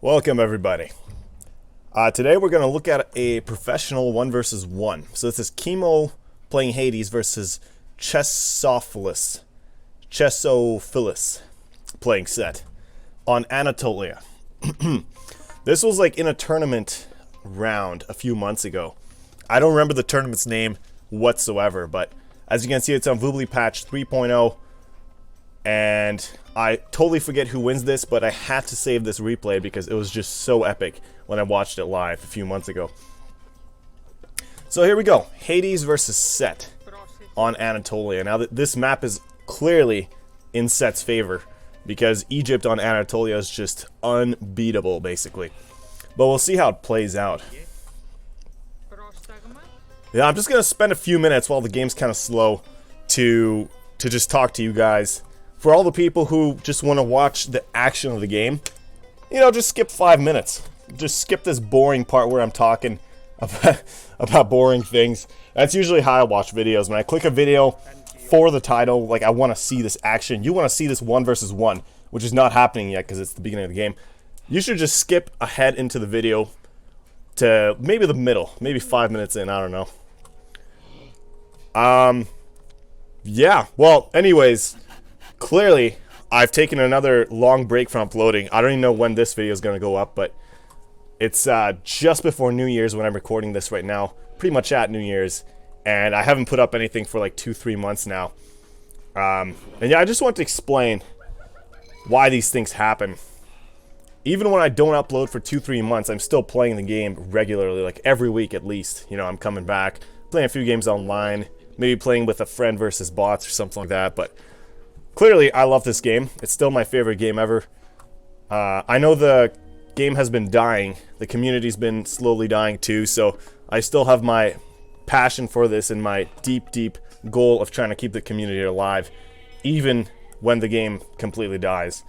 Welcome everybody. Today we're going to look at a professional 1 versus 1. So this is Kimo playing Hades versus Chessophilus playing Set on Anatolia. This was like in a tournament round a few months ago. I don't remember the tournament's name whatsoever, but as you can see, it's on Voobly patch 3.0. And I totally forget who wins this, but I had to save this replay because it was just so epic when I watched it live a few months ago. So here we go. Hades versus Set on Anatolia. Now this map is clearly in Set's favor because Egypt on Anatolia is just unbeatable, basically. But we'll see how it plays out. Yeah, I'm just going to spend a few minutes while the game's kind of slow to just talk to you guys. For all the people who just want to watch the action of the game, you know, just skip 5 minutes. Just skip this boring part where I'm talking about boring things. That's usually how I watch videos. When I click a video for the title, like I want to see this action. You want to see this 1 versus 1, which is not happening yet because it's the beginning of the game. You should just skip ahead into the video to maybe the middle, maybe 5 minutes in, I don't know. Yeah, well, anyways, clearly, I've taken another long break from uploading. I don't even know when this video is going to go up, but it's just before New Year's when I'm recording this right now. Pretty much at New Year's. And I haven't put up anything for like 2-3 months now. And yeah, I just want to explain why these things happen. Even when I don't upload for 2-3 months, I'm still playing the game regularly, like every week at least. You know, I'm coming back, playing a few games online, maybe playing with a friend versus bots or something like that, but clearly, I love this game. It's still my favorite game ever. I know the game has been dying. The community's been slowly dying too, so I still have my passion for this and my deep, deep goal of trying to keep the community alive, even when the game completely dies.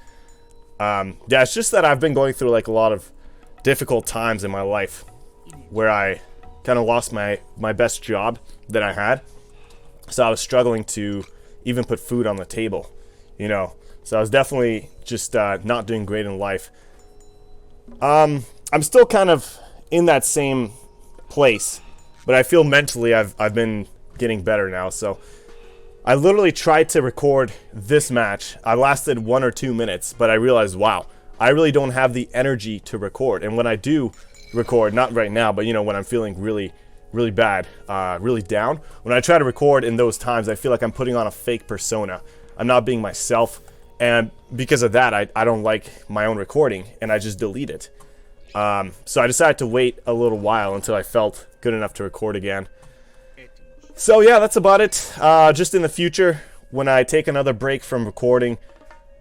Yeah, it's just that I've been going through like a lot of difficult times in my life where I kind of lost my best job that I had. So I was struggling to even put food on the table. You know, so I was definitely just not doing great in life. I'm still kind of in that same place, but I feel mentally I've been getting better now. So I literally tried to record this match. I lasted 1 or 2 minutes, but I realized, wow, I really don't have the energy to record. And when I do record, not right now, but you know, when I'm feeling really bad, really down, when I try to record in those times, I feel like I'm putting on a fake persona. I'm not being myself, and because of that, I don't like my own recording, and I just delete it. So I decided to wait a little while until I felt good enough to record again. So yeah, that's about it. Just in the future, when I take another break from recording,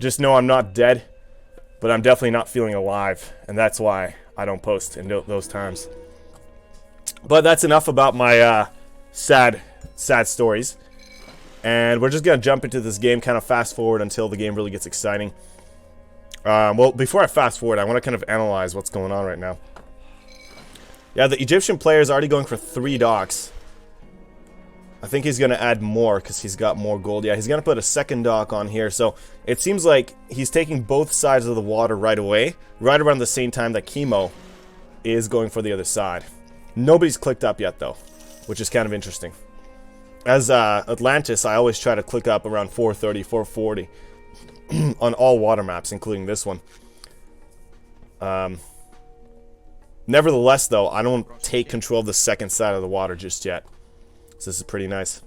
just know I'm not dead, but I'm definitely not feeling alive, and that's why I don't post in those times. But that's enough about my sad stories. And we're just going to jump into this game, kind of fast forward until the game really gets exciting. Well, before I fast forward, I want to kind of analyze what's going on right now. Yeah, the Egyptian player is already going for 3 docks. I think he's going to add more because he's got more gold. Yeah, he's going to put a second dock on here. So it seems like he's taking both sides of the water right away, right around the same time that Kimo is going for the other side. Nobody's clicked up yet, though, which is kind of interesting. As Atlantis, I always try to click up around 430, 440 on all water maps, including this one. Nevertheless, though, I don't take control of the second side of the water just yet. So this is pretty nice.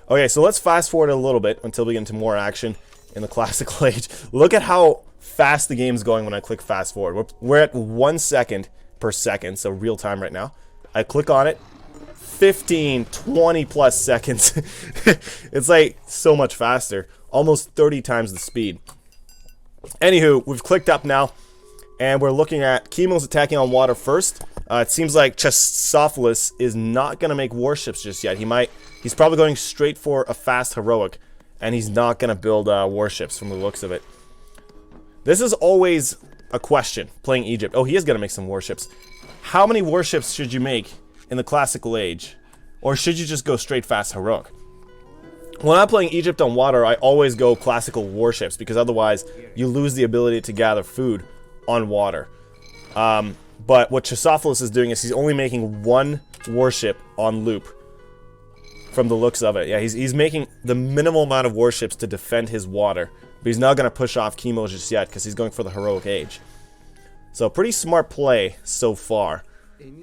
Okay, so let's fast forward a little bit until we get into more action in the classical age. Look at how fast the game's going when I click fast forward. We're at 1 second per second, so real time right now. I click on it. 15, 20 plus seconds. It's like so much faster. Almost 30 times the speed. Anywho, we've clicked up now. And we're looking at Kimo's attacking on water first. It seems like Chessophilus is not going to make warships just yet. He's probably going straight for a fast heroic. And he's not going to build warships from the looks of it. This is always a question, playing Egypt. Oh, he is going to make some warships. How many warships should you make in the classical age? Or should you just go straight fast heroic? When I'm playing Egypt on water, I always go classical warships, because otherwise you lose the ability to gather food on water. But what Chessophilus is doing is he's only making one warship on loop. From the looks of it. Yeah, he's making the minimal amount of warships to defend his water. But he's not going to push off Kimo just yet because he's going for the heroic age. So pretty smart play so far.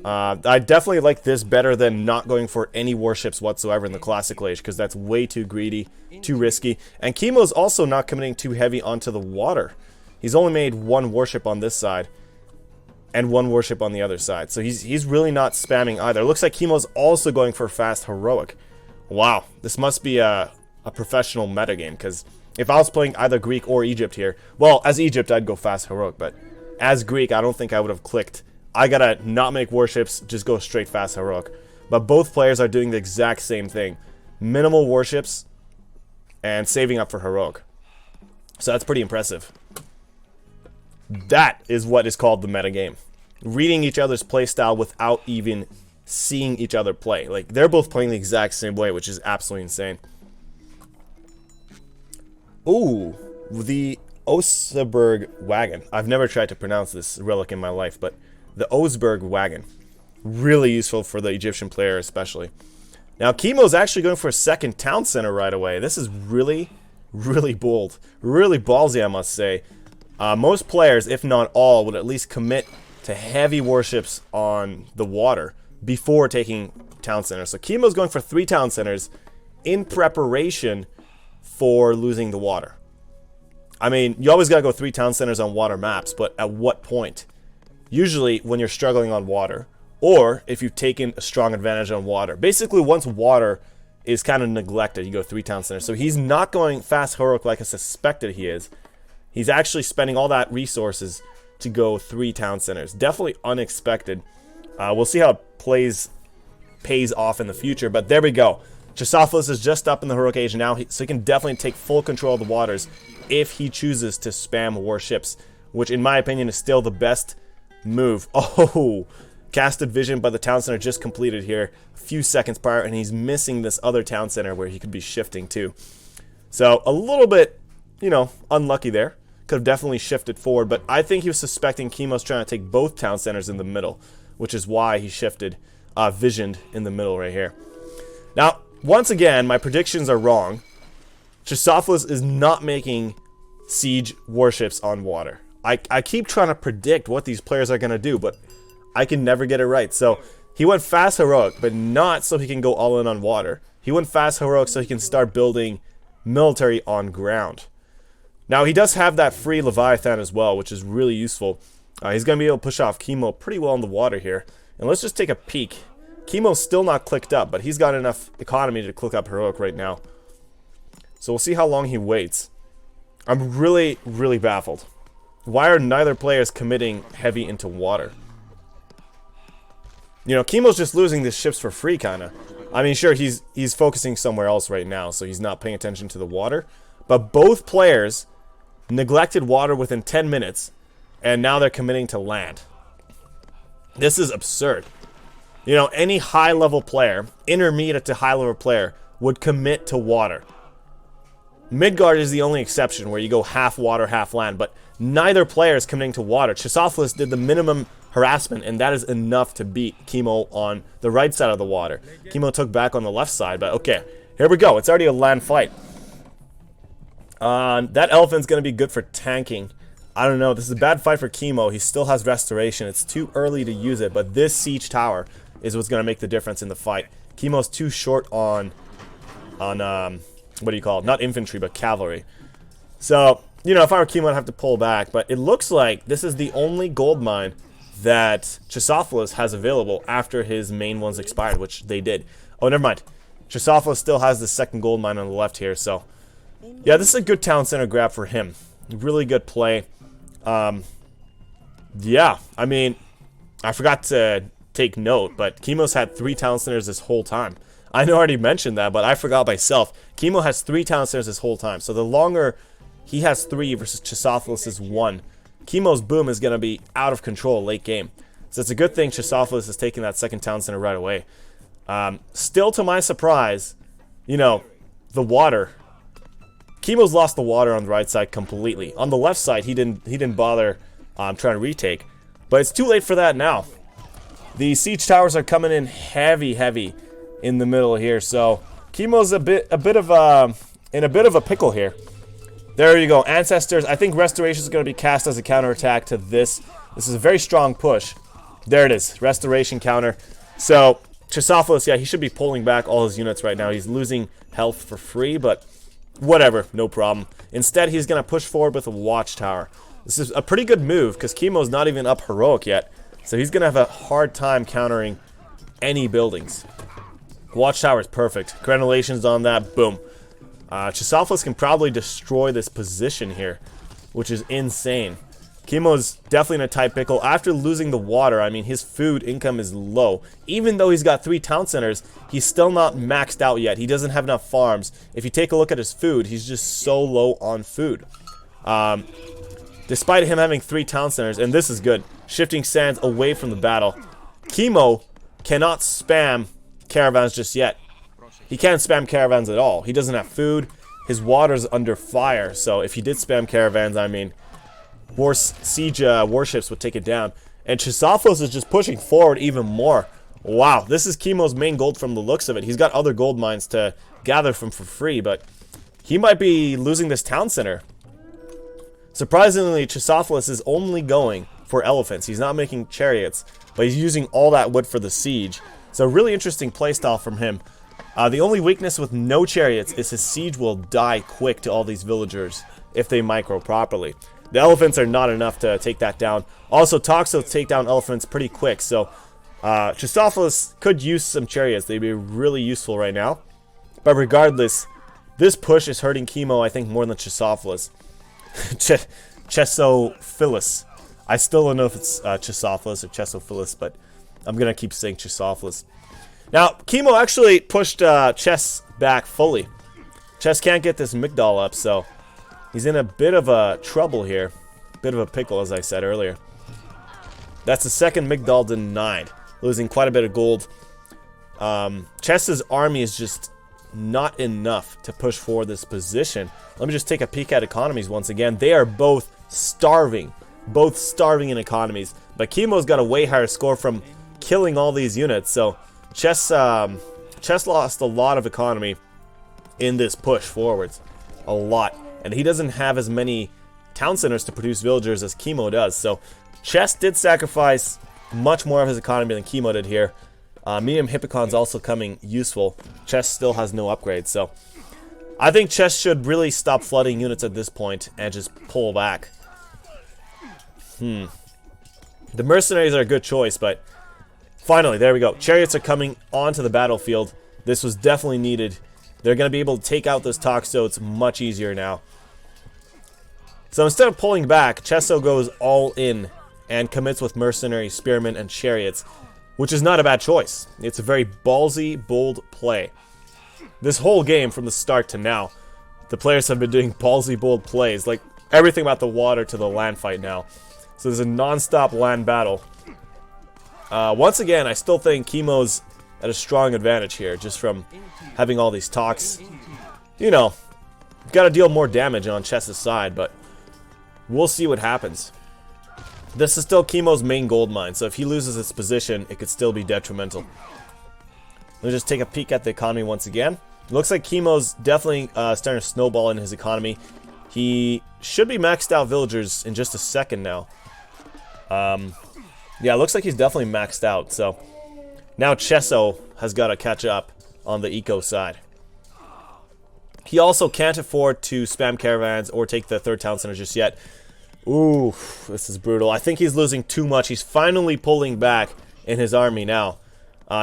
I definitely like this better than not going for any warships whatsoever in the classical age, because that's way too greedy, too risky. And Kimo's also not committing too heavy onto the water. He's only made one warship on this side and one warship on the other side. So he's really not spamming either. It looks like Kimo's also going for fast heroic. Wow, this must be a professional metagame, because if I was playing either Greek or Egypt here, well, as Egypt, I'd go fast heroic, but as Greek, I don't think I would have clicked. I gotta not make warships, just go straight fast heroic. But both players are doing the exact same thing. Minimal warships and saving up for heroic. So that's pretty impressive. That is what is called the metagame. Reading each other's playstyle without even seeing each other play. Like, they're both playing the exact same way, which is absolutely insane. Ooh, the Oseberg wagon. I've never tried to pronounce this relic in my life, but the Oseberg wagon. Really useful for the Egyptian player especially. Now, Kimo's actually going for a second town center right away. This is really, really bold. Really ballsy, I must say. Most players, if not all, would at least commit to heavy warships on the water before taking town centers. So Kimo's going for 3 town centers in preparation for losing the water. I mean, you always gotta go 3 town centers on water maps, but at what point? Usually when you're struggling on water, or if you've taken a strong advantage on water. Basically, once water is kind of neglected, you go 3 town centers. So he's not going fast heroic like I suspected he is. He's actually spending all that resources to go 3 town centers. Definitely unexpected. We'll see how it pays off in the future, but there we go. Chessophilus is just up in the heroic age now, so he can definitely take full control of the waters if he chooses to spam warships, which in my opinion is still the best move. Oh, casted vision, but the town center just completed here a few seconds prior, and he's missing this other town center where he could be shifting to. So a little bit, you know, unlucky there. Could have definitely shifted forward, but I think he was suspecting Kimo's trying to take both town centers in the middle, which is why he shifted, visioned in the middle right here. Now, once again, my predictions are wrong. Chessophilus is not making siege warships on water. I keep trying to predict what these players are going to do, but I can never get it right. So he went fast heroic, but not so he can go all in on water. He went fast heroic so he can start building military on ground. Now, he does have that free Leviathan as well, which is really useful. He's going to be able to push off Kimo pretty well in the water here. And let's just take a peek. Kimo's still not clicked up, but he's got enough economy to click up heroic right now. So we'll see how long he waits. I'm really, really baffled. Why are neither players committing heavy into water? You know, Kimo's just losing these ships for free, kind of. I mean, sure, he's focusing somewhere else right now, so he's not paying attention to the water. But both players neglected water within 10 minutes, and now they're committing to land. This is absurd. You know, any high-level player, intermediate to high-level player, would commit to water. Midgard is the only exception where you go half water, half land, but neither player is committing to water. Chessophilus did the minimum harassment, and that is enough to beat Kimo on the right side of the water. Kimo took back on the left side, but okay, here we go. It's already a land fight. That elephant's going to be good for tanking. I don't know. This is a bad fight for Kimo. He still has restoration. It's too early to use it, but this siege tower is what's going to make the difference in the fight. Kimo's too short on what do you call it? Not infantry, but cavalry. So, you know, if I were Kimo, I'd have to pull back, but it looks like this is the only gold mine that Chessophilus has available after his main ones expired, which they did. Oh, never mind. Chessophilus still has the second gold mine on the left here, so yeah, this is a good town center grab for him. Really good play. Yeah, I mean, I forgot to take note, but Kimo's had 3 town centers this whole time. I know I already mentioned that, but I forgot myself. Kimo has 3 town centers this whole time, so the longer he has 3 versus Chessophilus' 1, Kimo's boom is going to be out of control late game. So it's a good thing Chessophilus is taking that second town center right away. Still, to my surprise, you know, the water. Kimo's lost the water on the right side completely. On the left side, he didn't bother trying to retake. But it's too late for that now. The siege towers are coming in heavy in the middle here. So Kimo's in a bit of a pickle here. There you go, Ancestors. I think Restoration is going to be cast as a counterattack to this. This is a very strong push. There it is, Restoration counter. So Chessophilus, yeah, he should be pulling back all his units right now. He's losing health for free, but whatever, no problem. Instead, he's going to push forward with a Watchtower. This is a pretty good move, because Kimo's not even up heroic yet. So he's going to have a hard time countering any buildings. Watchtower is perfect. Crenellations on that, boom. Chessophilus can probably destroy this position here, which is insane. Kimo's definitely in a tight pickle. After losing the water, I mean, his food income is low. Even though he's got 3 town centers, he's still not maxed out yet. He doesn't have enough farms. If you take a look at his food, he's just so low on food. Despite him having 3 town centers, and this is good, shifting sands away from the battle, Kimo cannot spam caravans just yet. He can't spam caravans at all. He doesn't have food. His water's under fire, so if he did spam caravans, I mean, siege warships would take it down. And Chessophilus is just pushing forward even more. Wow, this is Kimo's main gold from the looks of it. He's got other gold mines to gather from for free, but he might be losing this town center. Surprisingly, Chessophilus is only going for elephants. He's not making chariots, but he's using all that wood for the siege. So really interesting playstyle from him. The only weakness with no chariots is his siege will die quick to all these villagers if they micro properly. The elephants are not enough to take that down. Also, Toxos take down elephants pretty quick, so Chessophilus could use some chariots. They'd be really useful right now. But regardless, this push is hurting Kimo, I think, more than Chessophilus. Chessophilus. I still don't know if it's Chessophilus or Chessophilus, but I'm going to keep saying Chessophilus. Now, Kimo actually pushed Chess back fully. Chess can't get this Migdal up, so he's in a bit of a trouble here. Bit of a pickle, as I said earlier. That's the second Migdal denied, losing quite a bit of gold. Chess's army is just not enough to push forward this position. Let me just take a peek at economies once again. They are both starving in economies. But Kimo's got a way higher score from killing all these units, so Chess lost a lot of economy in this push forwards. A lot. And he doesn't have as many town centers to produce villagers as Kimo does. So Chess did sacrifice much more of his economy than Kimo did here. Medium Hippocon's also coming useful. Chess still has no upgrades. So I think Chess should really stop flooding units at this point and just pull back. The mercenaries are a good choice, but finally, there we go. Chariots are coming onto the battlefield. This was definitely needed. They're going to be able to take out those Toxotes much easier now. So instead of pulling back, Chesso goes all in and commits with mercenary, spearmen, and chariots, which is not a bad choice. It's a very ballsy, bold play. This whole game, from the start to now, the players have been doing ballsy, bold plays, like everything about the water to the land fight now. So there's a non-stop land battle. Once again, I still think Kimo's at a strong advantage here, just from having all these talks. You know, got to deal more damage on Chess's side, but we'll see what happens. This is still Kimo's main gold mine, so if he loses his position, it could still be detrimental. Let me just take a peek at the economy once again. It looks like Kimo's definitely starting to snowball in his economy. He should be maxed out villagers in just a second now. Yeah, it looks like he's definitely maxed out, so now Chesso has got to catch up on the eco side. He also can't afford to spam caravans or take the third town center just yet. Ooh, this is brutal. I think he's losing too much. He's finally pulling back in his army now.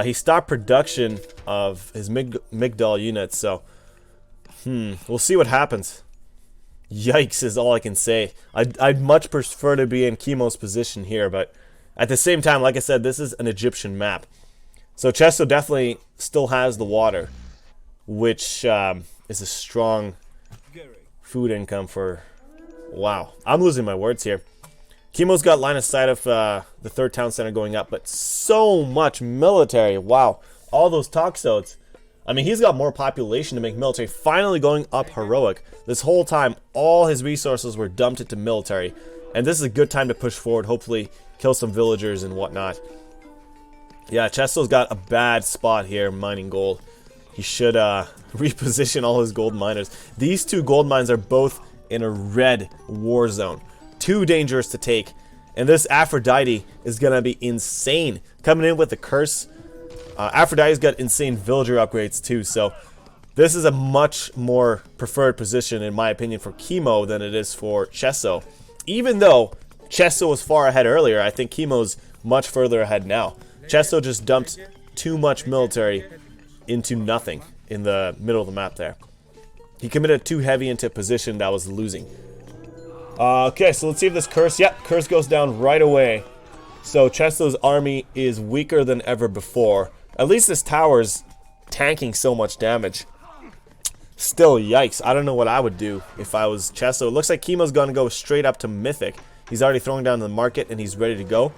He stopped production of his Migdal units, so we'll see what happens. Yikes is all I can say. I'd much prefer to be in Kimo's position here, but at the same time, like I said, this is an Egyptian map. So Chesso definitely still has the water, which is a strong food income for... Wow, I'm losing my words here. Kimo's got line of sight of the third town center going up, but so much military. Wow, all those Toxotes. I mean, he's got more population to make military. Finally going up heroic. This whole time, all his resources were dumped into military. And this is a good time to push forward. Hopefully, kill some villagers and whatnot. Yeah, Chesso's got a bad spot here mining gold. He should reposition all his gold miners. These two gold mines are both in a red war zone. Too dangerous to take. And this Aphrodite is going to be insane. Coming in with the curse. Aphrodite's got insane villager upgrades too. So this is a much more preferred position, in my opinion, for Kimo than it is for Chesso. Even though Chesso was far ahead earlier, I think Kimo's much further ahead now. Chesso just dumped too much military into nothing in the middle of the map there. He committed too heavy into a position that was losing. Okay, so let's see if this curse... Yep, curse goes down right away. So Chesso's army is weaker than ever before. At least this tower's tanking so much damage. Still, yikes. I don't know what I would do if I was Chesso. It looks like Kimo's going to go straight up to Mythic. He's already throwing down the market and he's ready to go.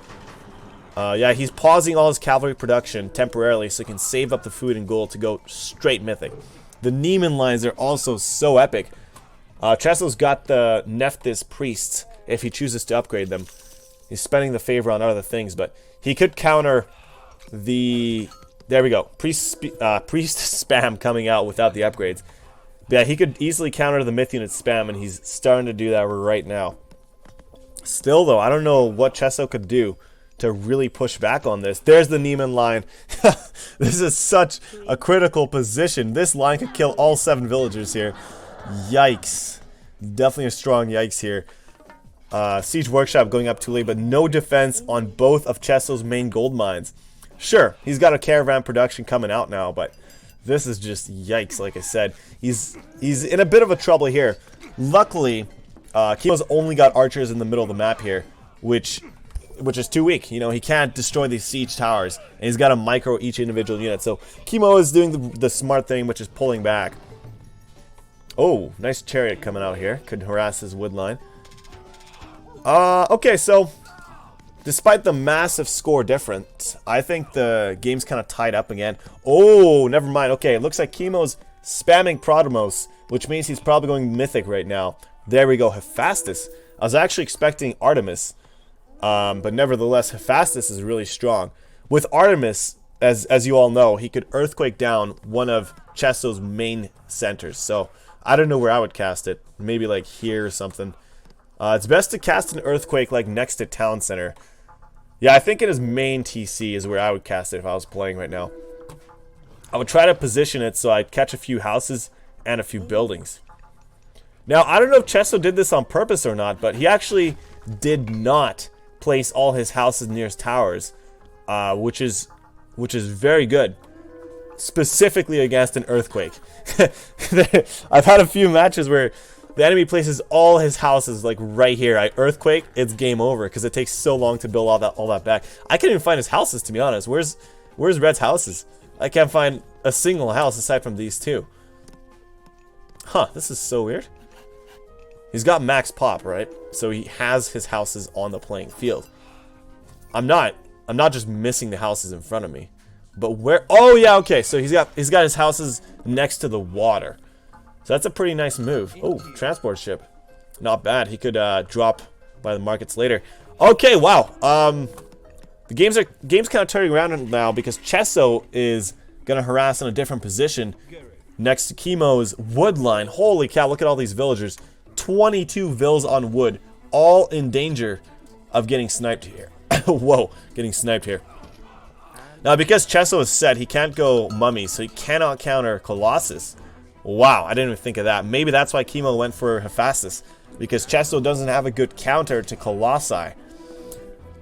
Yeah, he's pausing all his cavalry production temporarily so he can save up the food and gold to go straight Mythic. The Neiman lines are also so epic. Chesso's got the Nephthys priests if he chooses to upgrade them. He's spending the favor on other things, but he could counter the... There we go. Priest spam coming out without the upgrades. Yeah, he could easily counter the myth unit spam, and he's starting to do that right now. Still, though, I don't know what Chesso could do to really push back on this. There's the Neiman line. This is such a critical position. This line could kill all 7 villagers here. Yikes. Definitely a strong yikes here. Siege Workshop going up too late, but no defense on both of Chesso's main gold mines. Sure, he's got a caravan production coming out now, but this is just yikes, like I said. He's in a bit of a trouble here. Luckily, Kimo's only got archers in the middle of the map here, which is too weak. You know, he can't destroy these siege towers, and he's got to micro each individual unit. So Kimo is doing the smart thing, which is pulling back. Oh, nice chariot coming out here. Could harass his wood line. Okay, so despite the massive score difference, I think the game's kind of tied up again. Oh, never mind. Okay, it looks like Kimo's spamming Prodemos, which means he's probably going Mythic right now. There we go, Hephaestus. I was actually expecting Artemis, but nevertheless, Hephaestus is really strong. With Artemis, as you all know, he could Earthquake down one of Chesso's main centers. So I don't know where I would cast it. Maybe like here or something. It's best to cast an Earthquake like next to Town Center. Yeah, I think in his main TC is where I would cast it if I was playing right now. I would try to position it so I'd catch a few houses and a few buildings. Now, I don't know if Chesso did this on purpose or not, but he actually did not place all his houses near his towers, which is very good. Specifically against an Earthquake. I've had a few matches where the enemy places all his houses like right here. I Earthquake, it's game over because it takes so long to build all that back. I can't even find his houses, to be honest. Where's Red's houses? I can't find a single house aside from these two. Huh, this is so weird. He's got max pop, right? So he has his houses on the playing field. I'm not just missing the houses in front of me. But where? Oh yeah, okay. So he's got his houses next to the water. So that's a pretty nice move. Oh, transport ship. Not bad. He could drop by the markets later. Okay, wow. The game's kind of turning around now because Chesso is gonna harass in a different position next to Kimo's wood line. Holy cow, look at all these villagers. 22 vills on wood, all in danger of getting sniped here. Whoa, getting sniped here. Now, because Chesso is set, he can't go mummy, so he cannot counter Colossus. Wow, I didn't even think of that. Maybe that's why Kimo went for Hephaestus, because Chesso doesn't have a good counter to Colossi.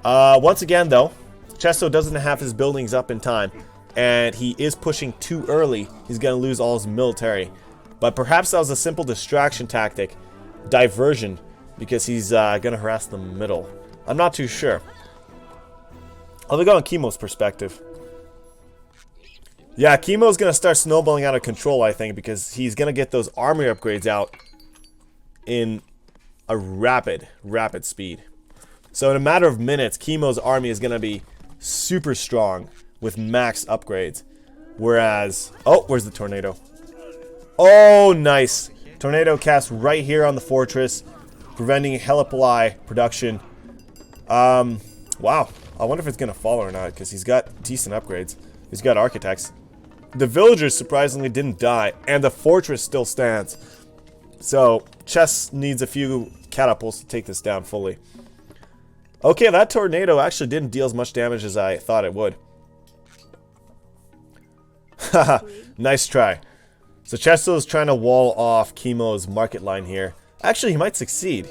Once again, though, Chesso doesn't have his buildings up in time, and he is pushing too early. He's going to lose all his military. But perhaps that was a simple distraction tactic, diversion, because he's going to harass the middle. I'm not too sure. I'll go on Kimo's perspective. Yeah, Kimo's going to start snowballing out of control, I think, because he's going to get those army upgrades out in a rapid speed. So in a matter of minutes, Kimo's army is going to be super strong with max upgrades. Whereas... Oh, where's the tornado? Oh, nice. Tornado cast right here on the fortress, preventing Helipoli production. Wow. I wonder if it's going to fall or not, because he's got decent upgrades. He's got architects. The villagers surprisingly didn't die, and the fortress still stands. So, Chess needs a few catapults to take this down fully. Okay, that tornado actually didn't deal as much damage as I thought it would. Haha, nice try. So Chesso is trying to wall off Kimo's market line here. Actually, he might succeed.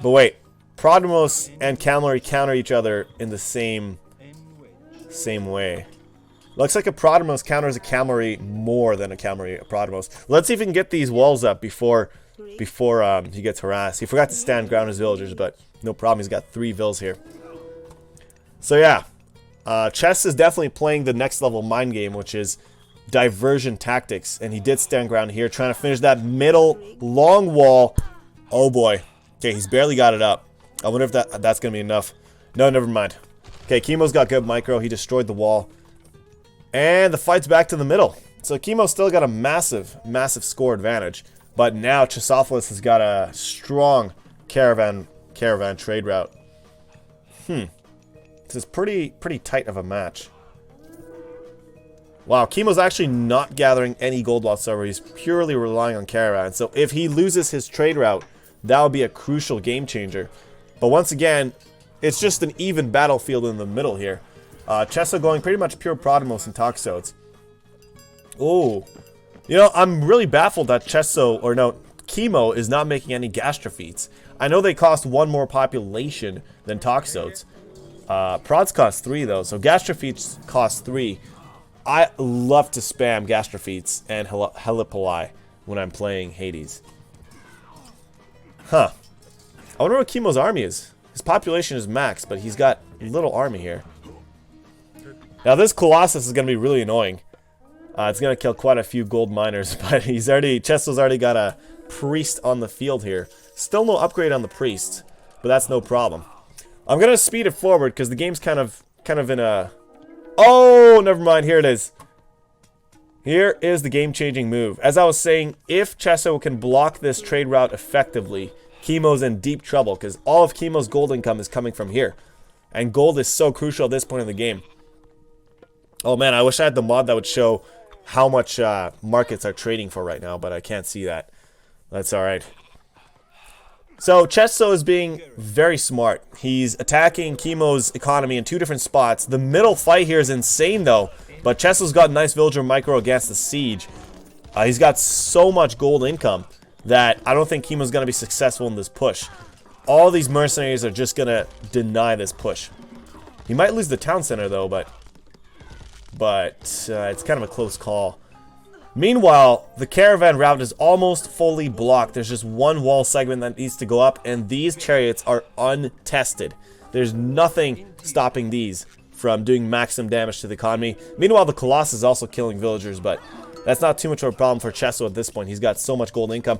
But wait, Prodmos and Cavalry counter each other in the same way. Looks like a Prodmos counters a Cavalry more than a Cavalry a Prodmos. Let's see if we can get these walls up before he gets harassed. He forgot to stand ground his villagers, but no problem. He's got 3 vills here. So yeah, Chess is definitely playing the next level mind game, which is diversion tactics, and he did stand ground here, trying to finish that middle long wall. Oh boy. Okay, he's barely got it up. I wonder if that's gonna be enough. No, never mind. Okay, Kimo's got good micro. He destroyed the wall, and the fight's back to the middle. So Kimo's still got a massive score advantage, but now Chessophilus has got a strong caravan trade route. This is pretty tight of a match. Wow, Kimo's actually not gathering any gold whatsoever. He's purely relying on caravan. So if he loses his trade route, that would be a crucial game changer. But once again, it's just an even battlefield in the middle here. Chesso going pretty much pure Prodmos and Toxotes. Oh, you know, I'm really baffled that Kimo is not making any gastrophetes. I know they cost 1 more population than Toxotes. Prods cost 3 though, so gastrophetes cost 3. I love to spam gastrophetes and helipoli when I'm playing Hades. Huh. I wonder what Kimo's army is. His population is max, but he's got little army here. Now this Colossus is going to be really annoying. It's going to kill quite a few gold miners, but Chesso's already got a priest on the field here. Still no upgrade on the priest, but that's no problem. I'm going to speed it forward because the game's kind of in a... Oh, never mind. Here it is. Here is the game-changing move. As I was saying, if Chesso can block this trade route effectively, Kimo's in deep trouble because all of Kimo's gold income is coming from here. And gold is so crucial at this point in the game. Oh man, I wish I had the mod that would show how much markets are trading for right now, but I can't see that. That's alright. So Chesso is being very smart. He's attacking Kimo's economy in 2 different spots. The middle fight here is insane though, but Chesso's got nice villager micro against the siege. He's got so much gold income that I don't think Kimo's going to be successful in this push. All these mercenaries are just going to deny this push. He might lose the town center though, but it's kind of a close call. Meanwhile, the caravan route is almost fully blocked. There's just 1 wall segment that needs to go up, and these chariots are untested. There's nothing stopping these from doing maximum damage to the economy. Meanwhile, the Colossus is also killing villagers, but that's not too much of a problem for Chesso at this point. He's got so much gold income.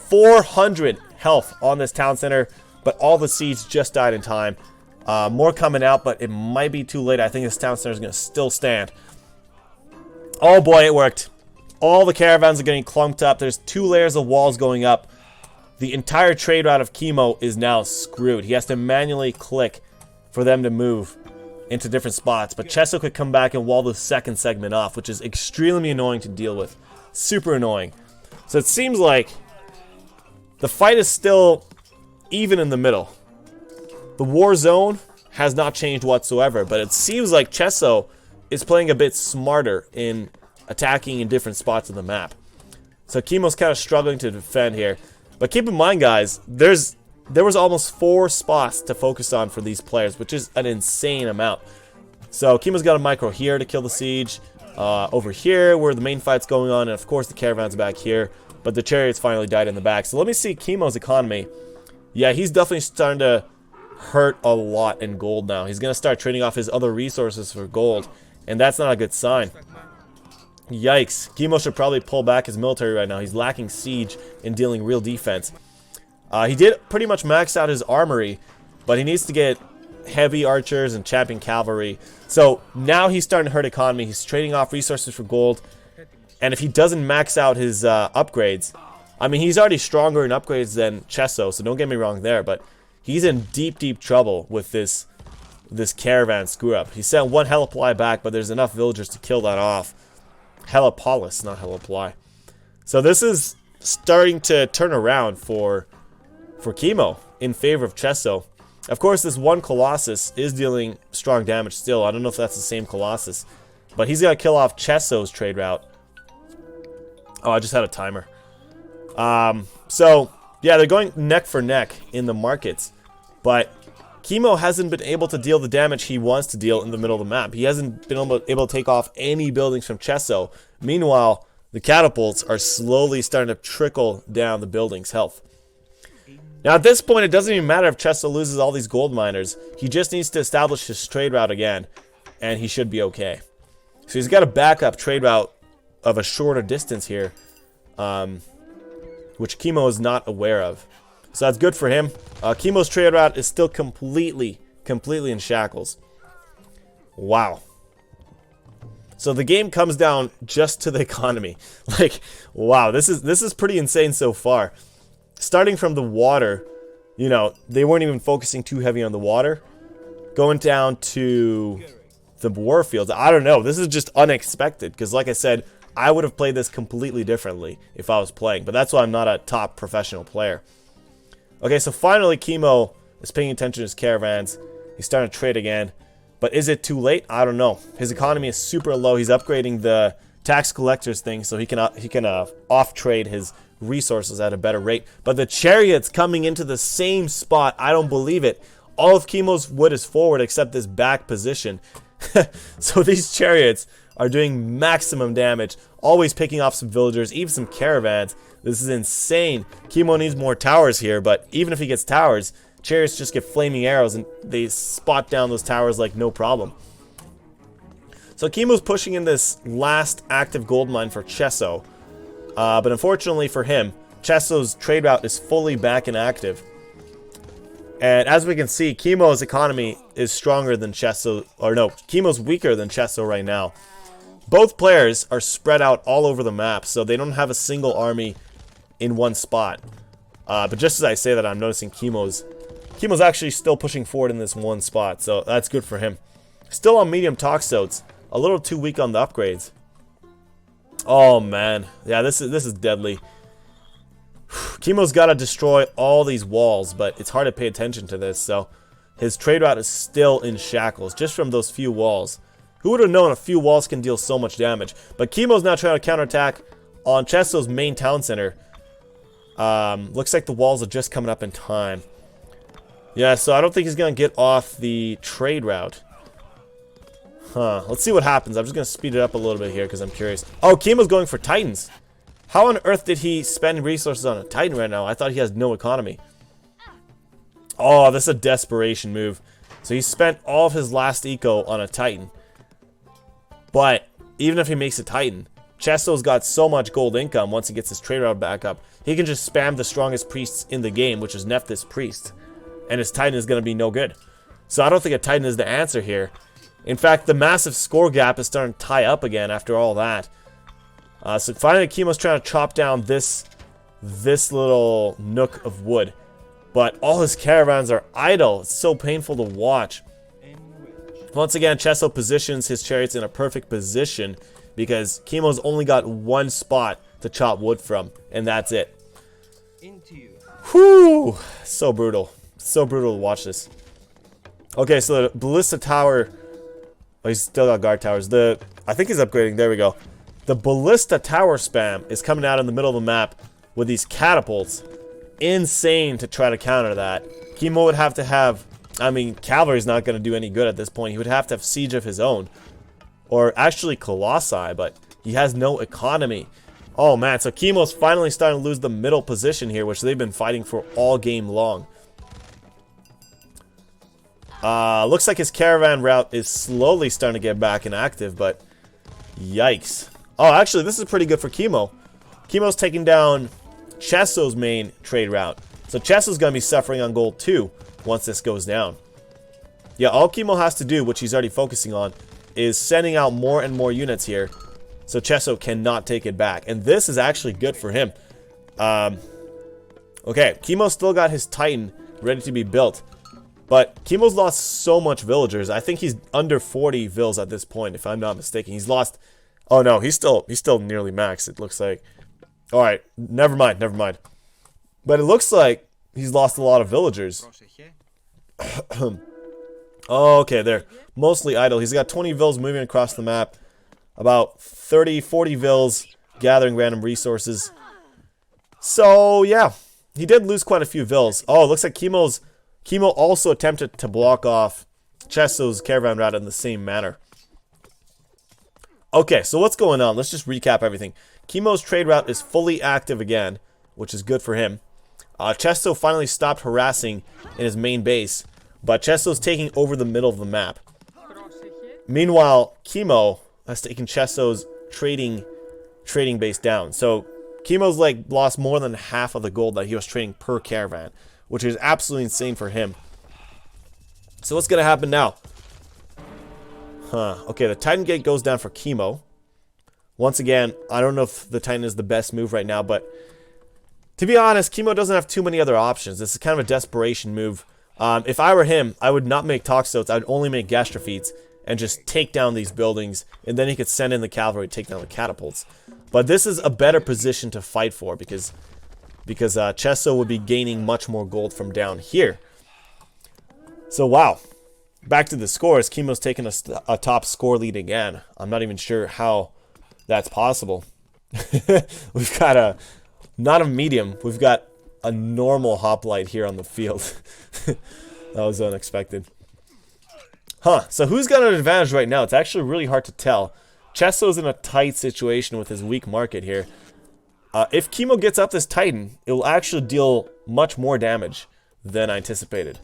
400 health on this town center, but all the siege just died in time. More coming out, but it might be too late. I think this town center is going to still stand. Oh boy, it worked. All the caravans are getting clumped up. There's 2 layers of walls going up. The entire trade route of Kimo is now screwed. He has to manually click for them to move into different spots. But Chesso could come back and wall the second segment off, which is extremely annoying to deal with. Super annoying. So it seems like the fight is still even in the middle. The war zone has not changed whatsoever, but it seems like Chesso is playing a bit smarter in attacking in different spots of the map. So Kimo's kind of struggling to defend here. But keep in mind, guys, there was almost 4 spots to focus on for these players, which is an insane amount. So Kimo's got a micro here to kill the siege. Over here, where the main fight's going on, and of course the caravan's back here. But the chariots finally died in the back. So let me see Kimo's economy. Yeah, he's definitely starting to hurt a lot in gold now. He's going to start trading off his other resources for gold, and that's not a good sign. Yikes. Kimo should probably pull back his military right now. He's lacking siege and dealing real defense. He did pretty much max out his armory, but he needs to get heavy archers and champion cavalry. So now he's starting to hurt economy. He's trading off resources for gold. And if he doesn't max out his upgrades, I mean, he's already stronger in upgrades than Chesso, so don't get me wrong there, but he's in deep, deep trouble with this caravan screw up. He sent one Heliply back, but there's enough villagers to kill that off. Helipolis, not Heliply. So this is starting to turn around for Kimo in favor of Chesso. Of course, this one Colossus is dealing strong damage still. I don't know if that's the same Colossus, but he's got to kill off Chesso's trade route. Oh, I just had a timer. So, yeah, they're going neck for neck in the markets, but Kimo hasn't been able to deal the damage he wants to deal in the middle of the map. He hasn't been able to take off any buildings from Chesso. Meanwhile, the catapults are slowly starting to trickle down the building's health. Now, at this point, it doesn't even matter if Chesso loses all these gold miners. He just needs to establish his trade route again, and he should be okay. So he's got a backup trade route of a shorter distance here, which Kimo is not aware of. So that's good for him. Kimo's trade route is still completely in shackles. Wow. So the game comes down just to the economy. Like, wow, this is pretty insane so far. Starting from the water, you know, they weren't even focusing too heavy on the water. Going down to the war fields, I don't know. This is just unexpected because, like I said, I would have played this completely differently if I was playing. But that's why I'm not a top professional player. Okay, so finally Kimo is paying attention to his caravans. He's starting to trade again. But is it too late? I don't know. His economy is super low. He's upgrading the tax collectors thing so he can off-trade his resources at a better rate. But the chariots coming into the same spot, I don't believe it. All of Kimo's wood is forward except this back position. So these chariots are doing maximum damage, always picking off some villagers, even some caravans. This is insane. Kimo needs more towers here, but even if he gets towers, chariots just get flaming arrows and they spot down those towers like no problem. So Kimo's pushing in this last active gold mine for Chesso. But unfortunately for him, Chesso's trade route is fully back and active. And as we can see, Kimo's economy is stronger than Chesso, or no, Kimo's weaker than Chesso right now. Both players are spread out all over the map, so they don't have a single army in one spot. But just as I say that, I'm noticing Kimo's actually still pushing forward in this one spot, so that's good for him. Still on medium toxotes, a little too weak on the upgrades. Oh man, yeah, this is deadly. Kimo's got to destroy all these walls, but it's hard to pay attention to this, so his trade route is still in shackles, just from those few walls. Who would have known a few walls can deal so much damage? But Kimo's now trying to counterattack on Chesso's main town center. Looks like the walls are just coming up in time. Yeah, so I don't think he's going to get off the trade route. Huh, let's see what happens. I'm just going to speed it up a little bit here because I'm curious. Oh, Kimo's going for Titans. How on earth did he spend resources on a Titan right now? I thought he has no economy. Oh, this is a desperation move. So he spent all of his last eco on a Titan. But even if he makes a Titan, Chesso's got so much gold income once he gets his trade route back up. He can just spam the strongest priests in the game, which is Nephthys priest. And his Titan is going to be no good. So I don't think a Titan is the answer here. In fact, the massive score gap is starting to tie up again after all that. So finally, Kimo's trying to chop down this little nook of wood. But all his caravans are idle. It's so painful to watch. Once again, Chesso positions his chariots in a perfect position because Kimo's only got one spot to chop wood from, and that's it. Whew! So brutal. So brutal to watch this. Okay, so the ballista tower... Oh, he's still got guard towers. I think he's upgrading. There we go. The ballista tower spam is coming out in the middle of the map with these catapults. Insane to try to counter that. Kimo would have to have... I mean, cavalry's not going to do any good at this point. He would have to have siege of his own. Or actually colossi, but he has no economy. Oh man, so Kimo's finally starting to lose the middle position here, which they've been fighting for all game long. Looks like his caravan route is slowly starting to get back and active, but yikes. Oh, actually, this is pretty good for Kimo. Kimo's taking down Chesso's main trade route. So Chesso's going to be suffering on gold too once this goes down. Yeah, all Kimo has to do, which he's already focusing on, is sending out more and more units here so Chesso cannot take it back. And this is actually good for him. Okay, Kimo still got his Titan ready to be built. But Kimo's lost so much villagers. I think he's under 40 vills at this point, if I'm not mistaken. He's lost... Oh no, he's still nearly maxed, it looks like. Alright, never mind. But it looks like he's lost a lot of villagers. Okay, they're mostly idle. He's got 20 vills moving across the map. About 30, 40 vills gathering random resources. So, yeah. He did lose quite a few vills. Oh, it looks like Kimo also attempted to block off Chesso's caravan route in the same manner. Okay, so what's going on? Let's just recap everything. Kimo's trade route is fully active again, which is good for him. Chesso finally stopped harassing in his main base, but Chesso's taking over the middle of the map. Meanwhile, Kimo has taken Chesso's trading base down. So Kimo's like lost more than half of the gold that he was trading per caravan, which is absolutely insane for him. So what's gonna happen now? Okay, the Titan Gate goes down for Kimo. Once again, I don't know if the Titan is the best move right now, but to be honest, Kimo doesn't have too many other options. This is kind of a desperation move. If I were him, I would not make Toxotes. I would only make Gastrophetes and just take down these buildings, and then he could send in the cavalry to take down the catapults. But this is a better position to fight for because Chesso would be gaining much more gold from down here. So wow. Back to the scores. Kimo's taking a top score lead again. I'm not even sure how that's possible. We've got not a medium. We've got a normal hoplite here on the field. That was unexpected. So who's got an advantage right now? It's actually really hard to tell. Chesso's in a tight situation with his weak market here. If Kimo gets up this Titan, it will actually deal much more damage than I anticipated.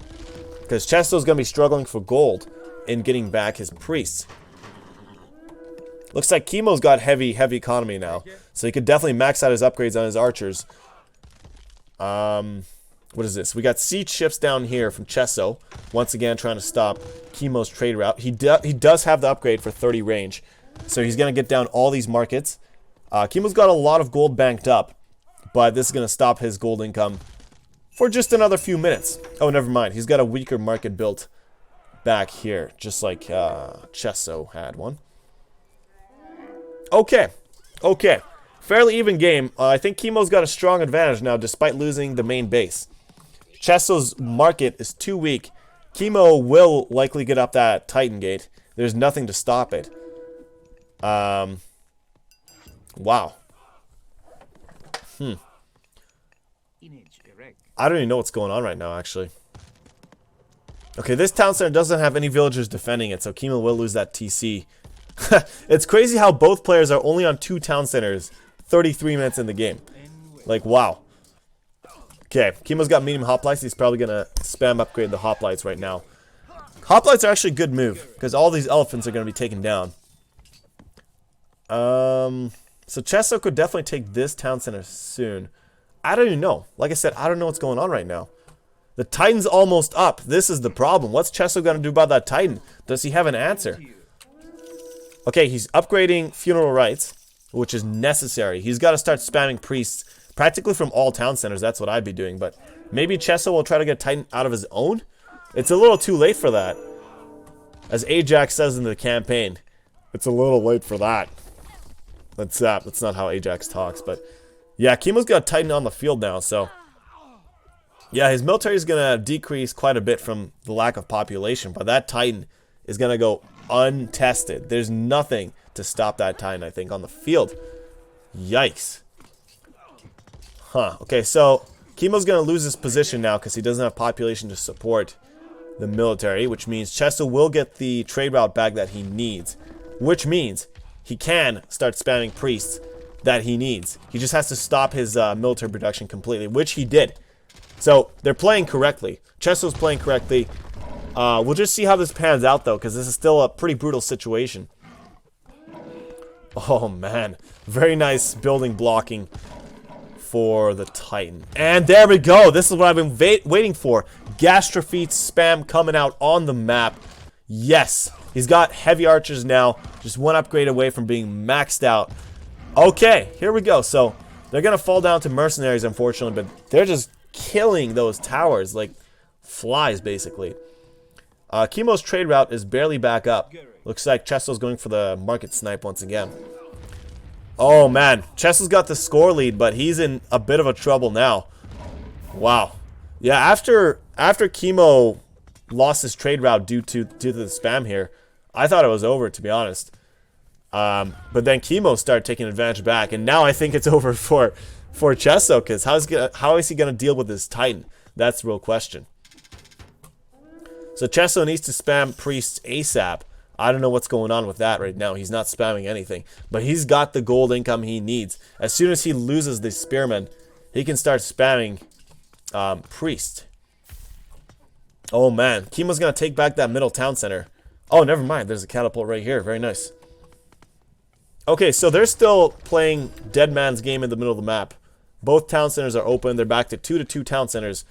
Because Chesso's going to be struggling for gold in getting back his priests. Looks like Kimo's got heavy economy now. So he could definitely max out his upgrades on his archers. What is this? We got siege ships down here from Chesso. Once again trying to stop Kimo's trade route. He does have the upgrade for 30 range. So he's going to get down all these markets. Kimo's got a lot of gold banked up. But this is going to stop his gold income for just another few minutes. Oh, never mind. He's got a weaker market built back here. Just like Chesso had one. Okay. Fairly even game. I think Kimo's got a strong advantage now despite losing the main base. Chesso's market is too weak. Kimo will likely get up that Titan Gate. There's nothing to stop it. Wow. I don't even know what's going on right now, actually. Okay, this town center doesn't have any villagers defending it, so Kimo will lose that TC. It's crazy how both players are only on 2 town centers 33 minutes in the game. Like, wow. Okay, Kimo's got medium hoplites. He's probably going to spam upgrade the hoplites right now. Hoplites are actually a good move, because all these elephants are going to be taken down. So Chesso could definitely take this town center soon. I don't even know. Like I said, I don't know what's going on right now. The Titan's almost up. This is the problem. What's Chesso going to do about that Titan? Does he have an answer? Okay, he's upgrading funeral rites, which is necessary. He's got to start spamming priests practically from all town centers. That's what I'd be doing. But maybe Chesso will try to get Titan out of his own? It's a little too late for that. As Ajax says in the campaign, it's a little late for that. That's not how Ajax talks, but yeah, Kimo's got Titan on the field now, so yeah, his military is going to decrease quite a bit from the lack of population, but that Titan is going to go untested. There's nothing to stop that Titan, I think, on the field. Yikes. Okay, so Kimo's going to lose his position now because he doesn't have population to support the military, which means Chesso will get the trade route back that he needs, which means he can start spamming priests that he needs. He just has to stop his military production completely, which he did. So they're playing correctly. Chesso's playing correctly. We'll just see how this pans out, though, because this is still a pretty brutal situation. Oh, man. Very nice building blocking for the Titan. And there we go. This is what I've been waiting for. Gastrophetes spam coming out on the map. Yes. He's got heavy archers now. Just one upgrade away from being maxed out. Okay, here we go. So they're going to fall down to mercenaries, unfortunately, but they're just killing those towers. Like, flies, basically. Kimo's trade route is barely back up. Looks like Chesso's going for the market snipe once again. Oh, man. Chesso's got the score lead, but he's in a bit of a trouble now. Wow. Yeah, after Kimo lost his trade route due to the spam here, I thought it was over, to be honest. But then Kimo started taking advantage back, and now I think it's over for Chesso, because how is he going to deal with this Titan? That's the real question. So Chesso needs to spam priests ASAP. I don't know what's going on with that right now. He's not spamming anything, but he's got the gold income he needs. As soon as he loses the spearman, he can start spamming priest. Oh man, Kimo's gonna take back that middle town center. Oh, never mind. There's a catapult right here. Very nice. Okay, so they're still playing Dead Man's game in the middle of the map. Both town centers are open. They're back to 2-2 town centers.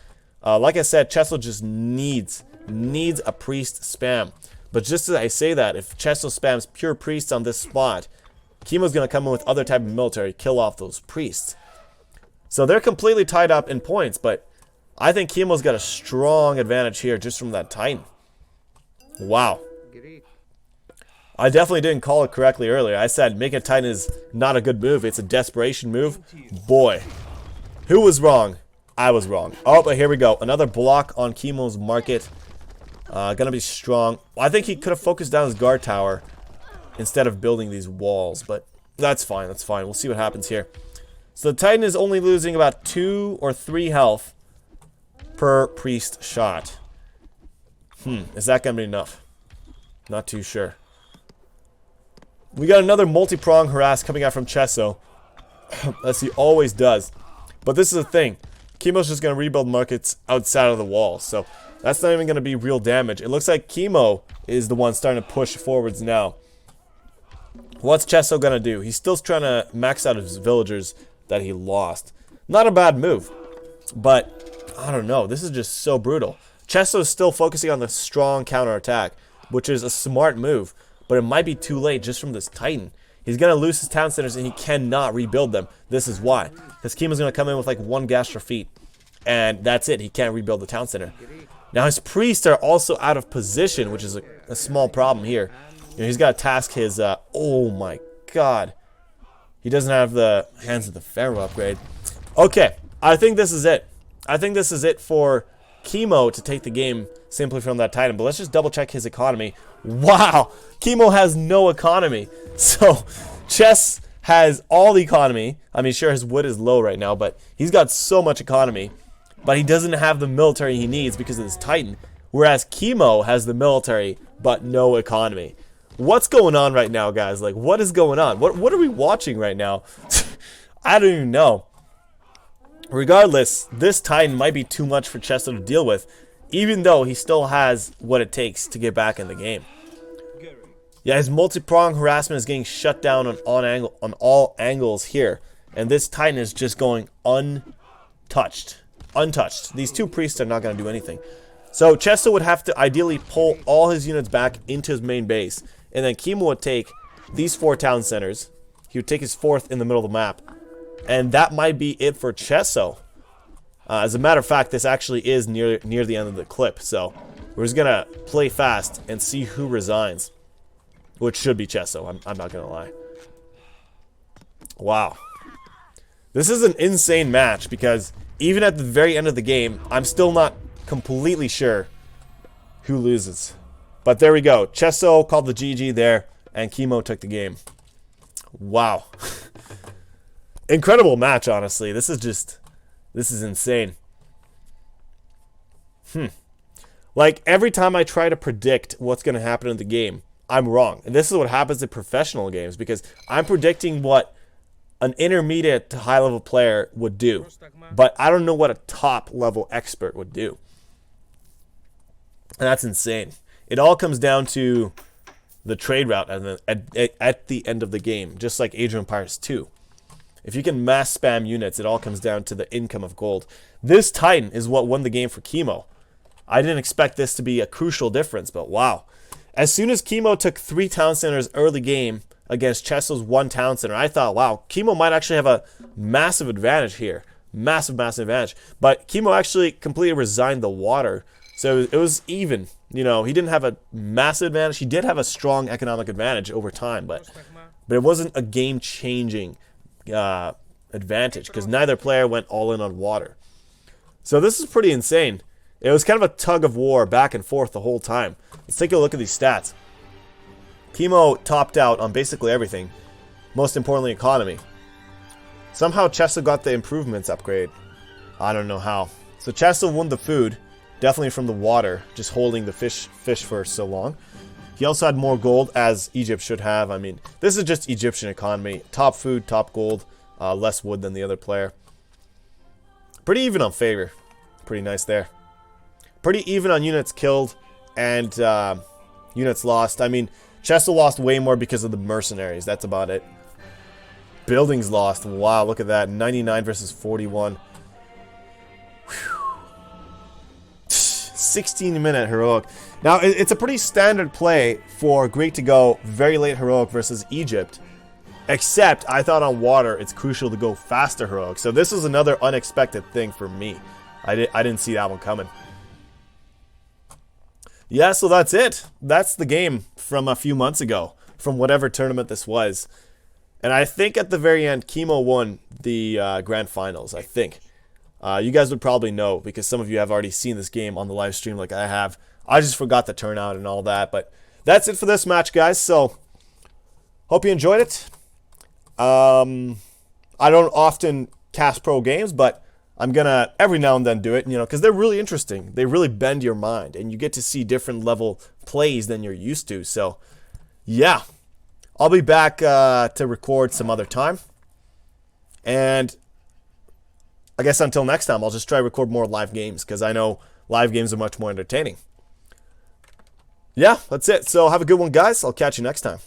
Like I said, Chesso just needs a priest spam. But just as I say that, if Chesso spams pure priests on this spot, Kimo's going to come in with other type of military, kill off those priests. So they're completely tied up in points, but I think Kimo's got a strong advantage here just from that Titan. Wow. I definitely didn't call it correctly earlier. I said making a Titan is not a good move. It's a desperation move. Boy. Who was wrong? I was wrong. Oh, but here we go. Another block on Kimo's market. Gonna be strong. I think he could have focused down his guard tower instead of building these walls, but that's fine. That's fine. We'll see what happens here. So the Titan is only losing about 2 or 3 health per priest shot. Is that gonna be enough? Not too sure. We got another multi-prong harass coming out from Chesso, as he always does. But this is the thing. Kimo's just going to rebuild markets outside of the wall, so that's not even going to be real damage. It looks like Kimo is the one starting to push forwards now. What's Chesso going to do? He's still trying to max out his villagers that he lost. Not a bad move, but I don't know. This is just so brutal. Chesso is still focusing on the strong counterattack, which is a smart move. But it might be too late just from this Titan. He's going to lose his town centers and he cannot rebuild them. This is why. Because Kimo's going to come in with like 1 Gastra feet. And that's it. He can't rebuild the town center. Now his priests are also out of position, which is a small problem here. You know, he's got to task his... oh my god. He doesn't have the Hands of the Pharaoh upgrade. Okay. I think this is it. I think this is it for Kimo to take the game simply from that Titan. But let's just double check his economy. Wow, Kimo has no economy. So Chess has all the economy. I mean, sure, his wood is low right now, but he's got so much economy. But he doesn't have the military he needs because of this Titan. Whereas Kimo has the military, but no economy. What's going on right now, guys? Like, what is going on? What are we watching right now? I don't even know. Regardless, this Titan might be too much for Chesso to deal with, even though he still has what it takes to get back in the game. Yeah, his multi-prong harassment is getting shut down on all angles here. And this Titan is just going untouched. These 2 priests are not going to do anything. So Chesso would have to ideally pull all his units back into his main base. And then Kimo would take these 4 town centers. He would take his 4th in the middle of the map. And that might be it for Chesso. As a matter of fact, this actually is near the end of the clip. So we're just going to play fast and see who resigns. Which should be Chesso, I'm not going to lie. Wow. This is an insane match because even at the very end of the game, I'm still not completely sure who loses. But there we go. Chesso called the GG there, and Kimo took the game. Wow. Incredible match, honestly. This is insane. Like, every time I try to predict what's going to happen in the game, I'm wrong. And this is what happens in professional games, because I'm predicting what an intermediate to high level player would do, but I don't know what a top level expert would do. And that's insane. It all comes down to the trade route at the end of the game, just like Age of Empires 2. If you can mass spam units, it all comes down to the income of gold. This Titan is what won the game for Kimo. I didn't expect this to be a crucial difference, but wow. As soon as Kimo took 3 town centers early game against Chesso's 1 town center, I thought, wow, Kimo might actually have a massive advantage here. Massive advantage. But Kimo actually completely resigned the water So it was even. You know, he didn't have a massive advantage. He did have a strong economic advantage over time, but it wasn't a game-changing advantage because neither player went all in on water. So this is pretty insane. It was kind of a tug of war back and forth the whole time. Let's take a look at these stats. Kimo topped out on basically everything. Most importantly, economy. Somehow Chesso got the improvements upgrade. I don't know how. So Chesso won the food. Definitely from the water, just holding the fish for so long. He also had more gold, as Egypt should have. I mean, this is just Egyptian economy. Top food, top gold, less wood than the other player. Pretty even on favor. Pretty nice there. Pretty even on units killed and units lost. I mean, Chesso lost way more because of the mercenaries. That's about it. Buildings lost. Wow, look at that. 99 versus 41. 16-minute heroic. Now, it's a pretty standard play for Greek to go very late heroic versus Egypt. Except, I thought on water, it's crucial to go faster heroic. So this is another unexpected thing for me. I didn't see that one coming. Yeah, so that's it. That's the game from a few months ago. From whatever tournament this was. And I think at the very end, Kimo won the grand finals, I think. You guys would probably know because some of you have already seen this game on the live stream like I have. I just forgot the turnout and all that. But that's it for this match, guys. So, hope you enjoyed it. I don't often cast pro games, but I'm going to every now and then do it, you know, because they're really interesting. They really bend your mind, and you get to see different level plays than you're used to. So, yeah. I'll be back to record some other time. And I guess until next time, I'll just try to record more live games because I know live games are much more entertaining. Yeah, that's it. So have a good one, guys. I'll catch you next time.